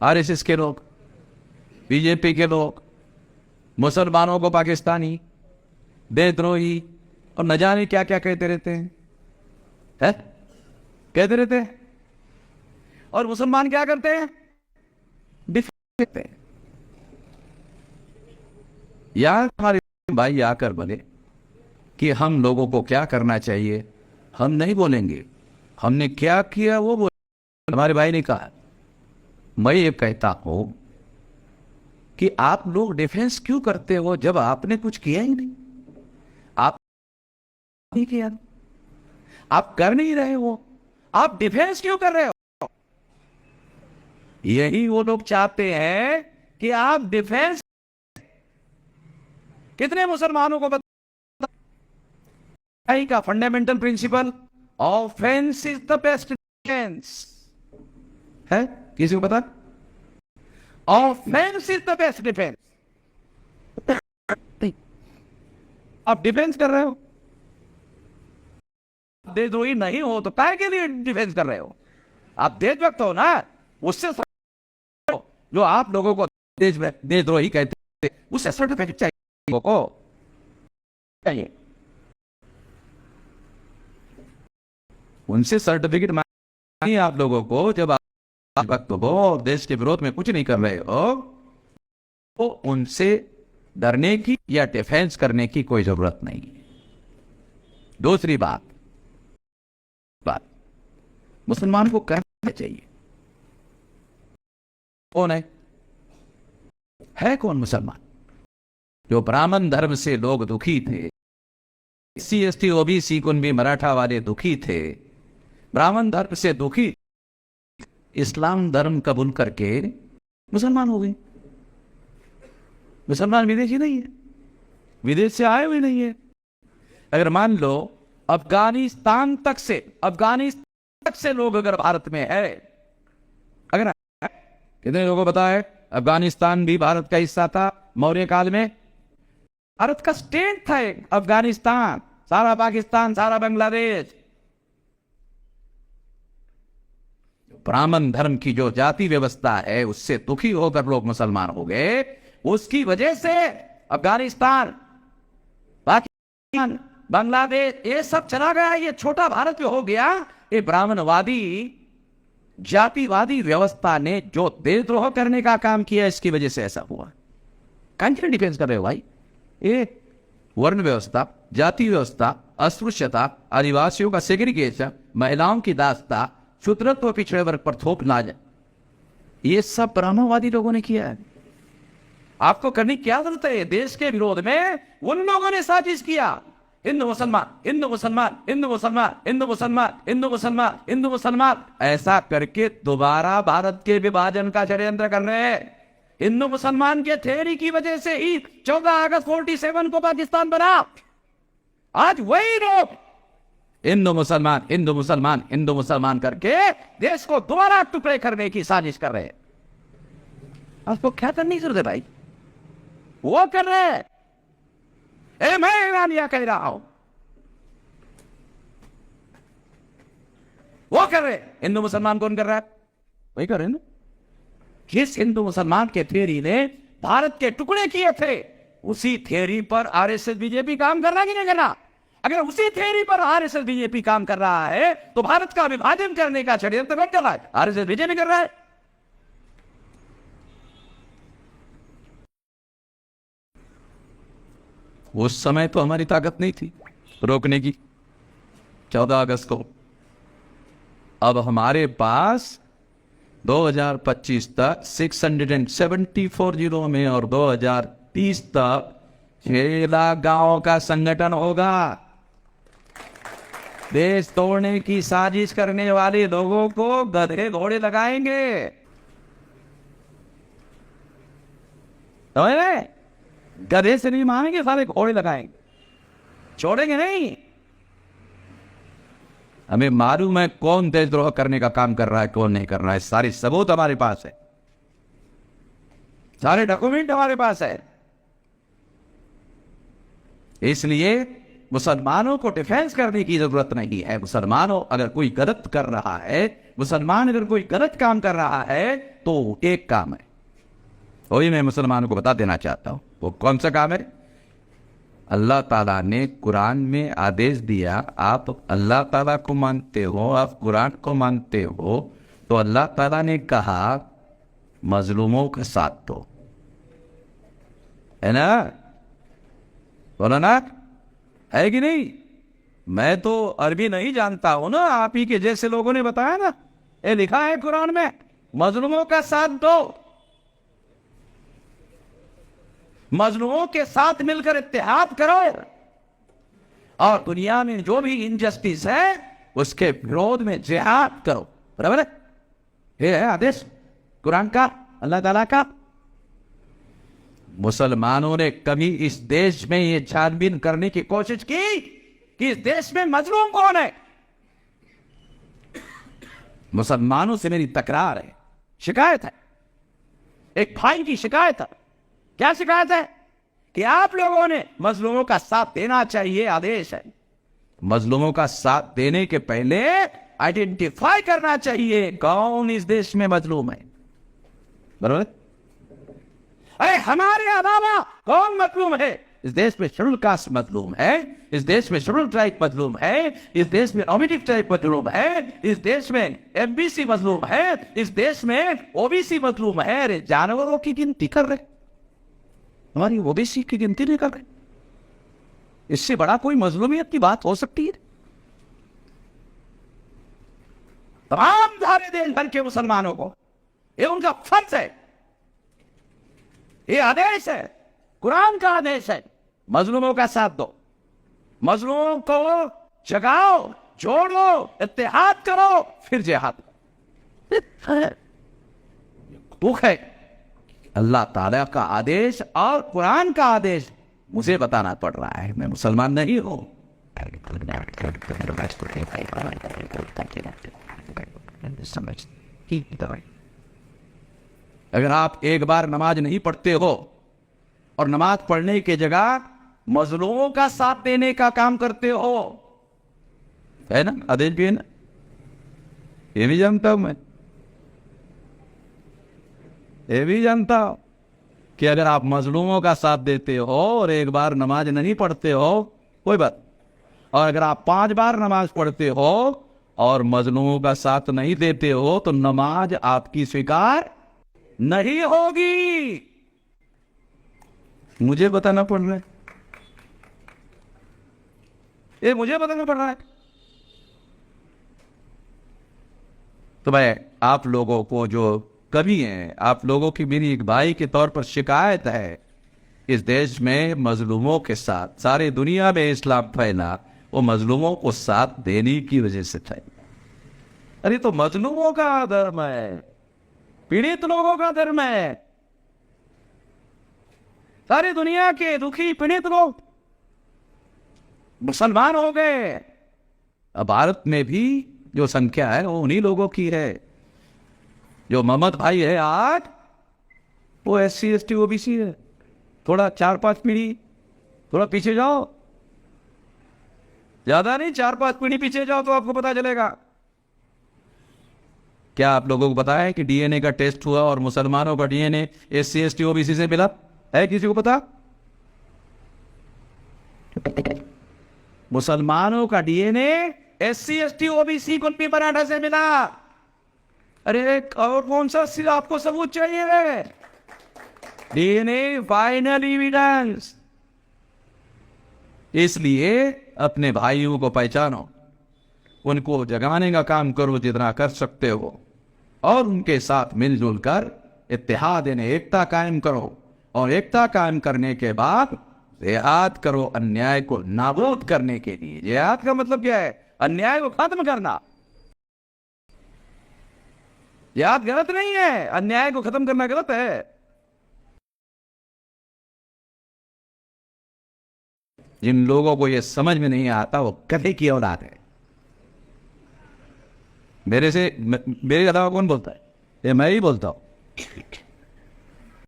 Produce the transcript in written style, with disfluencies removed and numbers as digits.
RSS के लोग, BJP के लोग मुसलमानों को पाकिस्तानी, देशद्रोही और न जाने क्या क्या कहते रहते हैं, है? कहते रहते हैं। और मुसलमान क्या करते हैं? डिफेंस करते हैं। यार हमारे भाई आकर बोले कि हम लोगों को क्या करना चाहिए, हम नहीं बोलेंगे, हमने क्या किया वो बोले। हमारे भाई ने कहा, मैं ये कहता हूं कि आप लोग डिफेंस क्यों करते हो जब आपने कुछ किया ही नहीं? आप नहीं किया, आप कर नहीं रहे हो, आप डिफेंस क्यों कर रहे हो? यही वो लोग चाहते हैं कि आप डिफेंस। कितने मुसलमानों को पता का fundamental principle, offence is the best defence है? किसी को पता? Offence is the best defence. आप डिफेंस कर रहे हो, देशद्रोही नहीं हो तो काय के लिए डिफेंस कर रहे हो? आप देशभक्त हो ना, उससे जो आप लोगों को देशद्रोही कहते हैं उससे सर्टिफिकेट चाहिए को चाहिए, उनसे सर्टिफिकेट मांगिए आप लोगों को। जब आप भक्त हो, देश के विरोध में कुछ नहीं कर रहे हो, तो उनसे डरने की या डिफेंस करने की कोई जरूरत नहीं है। दूसरी बात मुसलमान को करना चाहिए। कौन है कौन मुसलमान? जो ब्राह्मण धर्म से लोग दुखी थे, SC ST OBC कुनबी मराठा वाले दुखी थे, ब्राह्मण धर्म से दुखी इस्लाम धर्म कबूल करके मुसलमान हो गए। मुसलमान विदेशी नहीं है, विदेश से आए हुए नहीं है। अगर मान लो अफगानिस्तान तक से लोग अगर भारत में है, अगर कितने लोगों को पता है अफगानिस्तान भी भारत का हिस्सा था मौर्य काल में? भारत का स्टेट था अफगानिस्तान, सारा पाकिस्तान, सारा बांग्लादेश। ब्राह्मण धर्म की जो जाति व्यवस्था है उससे दुखी होकर लोग मुसलमान हो गए। उसकी वजह से अफगानिस्तान, पाकिस्तान, बांग्लादेश ये सब चला गया, ये छोटा भारत में हो गया। ये ब्राह्मणवादी जातिवादी व्यवस्था ने जो देशद्रोह करने का काम किया, इसकी वजह से ऐसा हुआ। कहां डिफेंस कर रहे हो भाई? ये वर्ण व्यवस्था, जाति व्यवस्था, अस्पृश्यता, आदिवासियों का सेग्रीगेशन, महिलाओं की दास्ता, शूद्रत्व, पिछड़े वर्ग पर थोपना, ये सब ब्राह्मणवादी लोगों ने किया है। आपको करने की क्या जरूरत है? देश के विरोध में उन लोगों ने साजिश किया। हिंदू मुसलमान, हिंदू मुसलमान, हिंदू मुसलमान, हिंदू मुसलमान, हिंदू मुसलमान, हिंदू मुसलमान, ऐसा करके दोबारा भारत के विभाजन का षड्यंत्र कर रहे हैं। हिंदू मुसलमान के थ्योरी की वजह से ही 14 अगस्त 47 को पाकिस्तान बना। आज वही लोग हिंदू मुसलमान, हिंदू मुसलमान, हिंदू मुसलमान करके देश को दोबारा टुकड़े करने की साजिश कर रहे हैं। आपको क्या करने की जरूरत है भाई? वो कर रहे हैं। मैं ईरानिया कह रहा हूं, वो कर रहे। हिंदू मुसलमान कौन कर रहा है? वही कर रहे हैं ना। जिस हिंदू मुसलमान के थ्योरी ने भारत के टुकड़े किए थे, उसी थ्योरी पर RSS BJP काम कर रहा है कि नहीं कर रहा? अगर उसी थ्योरी पर RSS BJP काम कर रहा है तो भारत का विभाजन करने का षड्यंत्र कौन कर रहा है? RSS BJP कर रहा है। उस समय तो हमारी ताकत नहीं थी रोकने की 14 अगस्त को। अब हमारे पास 2025 तक 674 जिलों में और 2030 तक 6 लाख गांवों का संगठन होगा। देश तोड़ने की साजिश करने वाले लोगों को गधे घोड़े लगाएंगे, समझ रहे? गधे से नहीं मारेंगे, सारे घोड़े लगाएंगे, छोड़ेंगे नहीं। हमें मालूम है कौन देशद्रोह करने का काम कर रहा है, कौन नहीं कर रहा है। सारे सबूत हमारे पास है, सारे डॉक्यूमेंट हमारे पास है। इसलिए मुसलमानों को डिफेंस करने की जरूरत नहीं है। मुसलमानों अगर कोई गलत कर रहा है, मुसलमान अगर कोई गलत काम कर रहा है तो एक काम है, वही मैं मुसलमानों को बता देना चाहता हूं। वो कौन सा काम है? अल्लाह ताला ने कुरान में आदेश दिया, आप अल्लाह ताला को मानते हो, आप कुरान को मानते हो, तो अल्लाह ताला ने कहा मजलूमों का साथ दो, है ना? बोलो ना, है कि नहीं? मैं तो अरबी नहीं जानता हूं ना, आप ही के जैसे लोगों ने बताया ना, ये लिखा है कुरान में, मजलूमों का साथ दो, मजलूमों के साथ मिलकर इत्तेहाद करो, और दुनिया में जो भी इनजस्टिस है उसके विरोध में जिहाद करो। बराबर है? ये है आदेश कुरान का, अल्लाह ताला का। मुसलमानों ने कभी इस देश में ये छानबीन करने की कोशिश की कि इस देश में मजलूम कौन है? मुसलमानों से मेरी तकरार है, शिकायत है, एक भाई की शिकायत है। क्या शिकायत है? कि आप लोगों ने मजलूमों का साथ देना चाहिए, आदेश है। मजलूमों का साथ देने के पहले आइडेंटिफाई करना चाहिए कौन इस देश में मजलूम है। बराबर? अरे हमारे अलावा कौन मजलूम है? इस देश में शेड्यूल कास्ट मजलूम है, इस देश में शेड्यूल ट्राइब मजलूम है, इस देश में नॉमिनेटिव ट्राइब मजलूम है, इस देश में एमबीसी मजलूम है, इस देश में ओबीसी मजलूम है। अरे जानवरों की गिनती कर रहे, हमारी ओबीसी की गिनती नहीं कर रहे। इससे बड़ा कोई मजलूमियत की बात हो सकती है? तमाम सारे देश भर के मुसलमानों को ये उनका फर्ज है, ये आदेश है, कुरान का आदेश है, मजलूमों का साथ दो, मजलूमों को जगाओ, जोड़ो, इत्तेहाद करो, फिर जिहाद। दुख है, अल्लाह ताला का आदेश और कुरान का आदेश मुझे बताना पड़ रहा है, मैं मुसलमान नहीं हूं। अगर आप एक बार नमाज नहीं पढ़ते हो और नमाज पढ़ने की जगह मजलूमों का साथ देने का काम करते हो, है ना? आदेश भी है ना, ये भी जानता हूं मैं, ये भी जानता हूं कि अगर आप मजलूमों का साथ देते हो और एक बार नमाज नहीं पढ़ते हो कोई बात, और अगर आप 5 बार नमाज पढ़ते हो और मजलूमों का साथ नहीं देते हो तो नमाज आपकी स्वीकार नहीं होगी। मुझे बताना पड़ रहा है, ये मुझे बताना पड़ रहा है। तो भाई आप लोगों को जो कभी हैं, आप लोगों की मेरी एक भाई के तौर पर शिकायत है, इस देश में मजलूमों के साथ, सारे दुनिया में इस्लाम फैला वो मजलूमों को साथ देने की वजह से फैला। अरे तो मजलूमों का धर्म है, पीड़ित लोगों का धर्म है, सारी दुनिया के दुखी पीड़ित लोग मुसलमान हो गए। अब भारत में भी जो संख्या है वो उन्हीं लोगों की है। जो मोहम्मद भाई है आज, वो SC ST OBC है। थोड़ा 4-5 पीढ़ी थोड़ा पीछे जाओ, ज्यादा नहीं, 4-5 पीढ़ी पीछे जाओ तो आपको पता चलेगा। क्या आप लोगों को पता है कि DNA का टेस्ट हुआ और मुसलमानों का DNA SC ST OBC से मिला है? किसी को पता? मुसलमानों का DNA SC ST OBC kulfi paratha से मिला। अरे और कौन सा आपको सबूत चाहिए? DNA final evidence. इसलिए अपने भाइयों को पहचानो, उनको जगाने का काम करो जितना कर सकते हो, और उनके साथ मिलजुल कर इत्तेहाद यानी एकता कायम करो, और एकता कायम करने के बाद जिहाद करो अन्याय को नाबूद करने के लिए। जिहाद का मतलब क्या है? अन्याय को खत्म करना। जिहाद गलत नहीं है, अन्याय को खत्म करना गलत है। जिन लोगों को यह समझ में नहीं आता वो कभी की औलाद है। मेरे अलावा कौन बोलता है? ये मैं ही बोलता हूं।